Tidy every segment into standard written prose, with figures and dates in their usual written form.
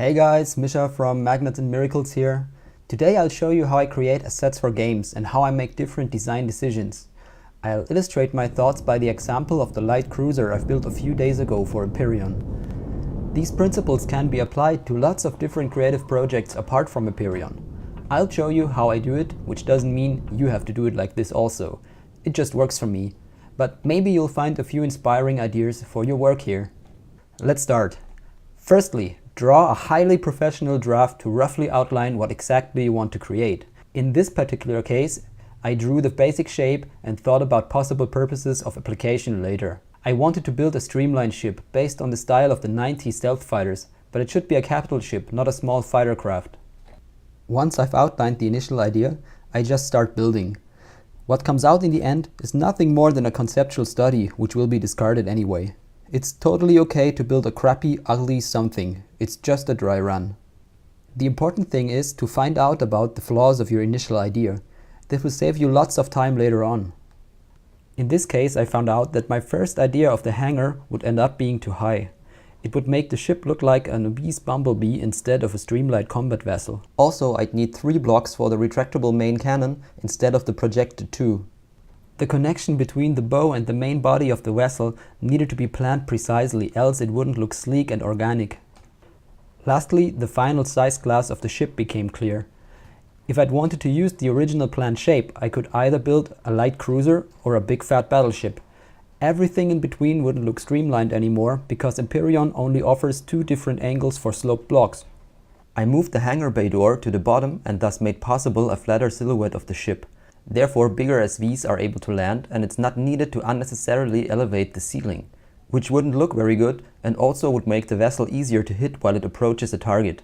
Hey guys, Misha from Magnets and Miracles here. Today I'll show you how I create assets for games and how I make different design decisions. I'll illustrate my thoughts by the example of the light cruiser I've built a few days ago for Empyrion. These principles can be applied to lots of different creative projects apart from Empyrion. I'll show you how I do it, which doesn't mean you have to do it like this also. It just works for me. But maybe you'll find a few inspiring ideas for your work here. Let's start. Firstly, draw a highly professional draft to roughly outline what exactly you want to create. In this particular case, I drew the basic shape and thought about possible purposes of application later. I wanted to build a streamlined ship based on the style of the 90s stealth fighters, but it should be a capital ship, not a small fighter craft. Once I've outlined the initial idea, I just start building. What comes out in the end is nothing more than a conceptual study, which will be discarded anyway. It's totally okay to build a crappy, ugly something. It's just a dry run. The important thing is to find out about the flaws of your initial idea. This will save you lots of time later on. In this case, I found out that my first idea of the hangar would end up being too high. It would make the ship look like an obese bumblebee instead of a streamlined combat vessel. Also, I'd need 3 blocks for the retractable main cannon instead of the projected 2. The connection between the bow and the main body of the vessel needed to be planned precisely, else it wouldn't look sleek and organic. Lastly, the final size class of the ship became clear. If I'd wanted to use the original planned shape, I could either build a light cruiser or a big fat battleship. Everything in between wouldn't look streamlined anymore because Empyrion only offers 2 different angles for sloped blocks. I moved the hangar bay door to the bottom and thus made possible a flatter silhouette of the ship. Therefore, bigger SVs are able to land and it's not needed to unnecessarily elevate the ceiling, which wouldn't look very good and also would make the vessel easier to hit while it approaches a target.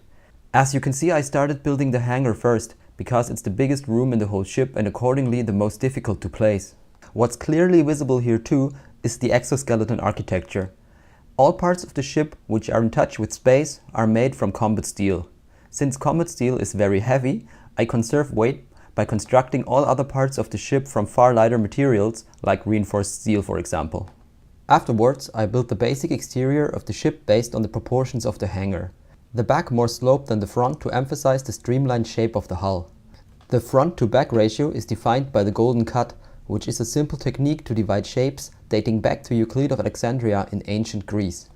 As you can see, I started building the hangar first because it's the biggest room in the whole ship and accordingly the most difficult to place. What's clearly visible here too is the exoskeleton architecture. All parts of the ship which are in touch with space are made from combat steel. Since combat steel is very heavy, I conserve weight by constructing all other parts of the ship from far lighter materials, like reinforced steel for example. Afterwards, I built the basic exterior of the ship based on the proportions of the hangar. The back more sloped than the front to emphasize the streamlined shape of the hull. The front to back ratio is defined by the golden cut, which is a simple technique to divide shapes dating back to Euclid of Alexandria in ancient Greece.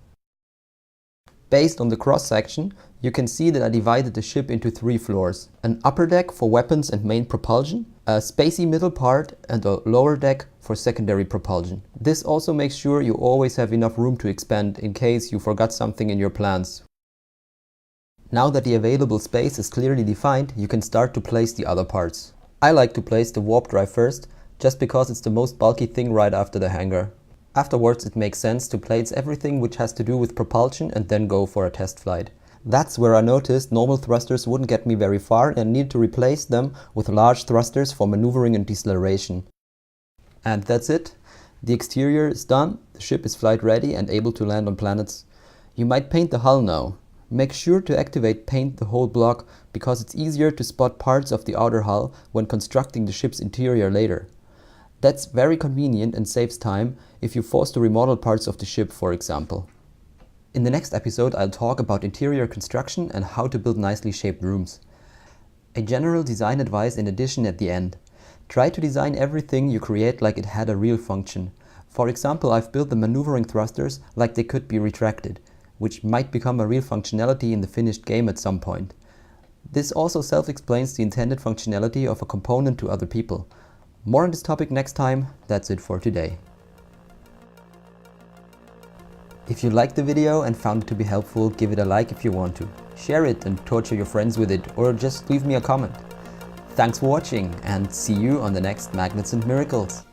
Based on the cross-section, you can see that I divided the ship into 3 floors. An upper deck for weapons and main propulsion, a spacey middle part and a lower deck for secondary propulsion. This also makes sure you always have enough room to expand in case you forgot something in your plans. Now that the available space is clearly defined, you can start to place the other parts. I like to place the warp drive first, just because it's the most bulky thing right after the hangar. Afterwards, it makes sense to place everything which has to do with propulsion and then go for a test flight. That's where I noticed normal thrusters wouldn't get me very far and needed to replace them with large thrusters for maneuvering and deceleration. And that's it. The exterior is done, the ship is flight ready and able to land on planets. You might paint the hull now. Make sure to activate paint the whole block because it's easier to spot parts of the outer hull when constructing the ship's interior later. That's very convenient and saves time if you're forced to remodel parts of the ship, for example. In the next episode, I'll talk about interior construction and how to build nicely shaped rooms. A general design advice in addition at the end. Try to design everything you create like it had a real function. For example, I've built the maneuvering thrusters like they could be retracted, which might become a real functionality in the finished game at some point. This also self-explains the intended functionality of a component to other people. More on this topic next time. That's it for today. If you liked the video and found it to be helpful, give it a like if you want to. Share it and torture your friends with it, or just leave me a comment. Thanks for watching and see you on the next Magnets and Miracles.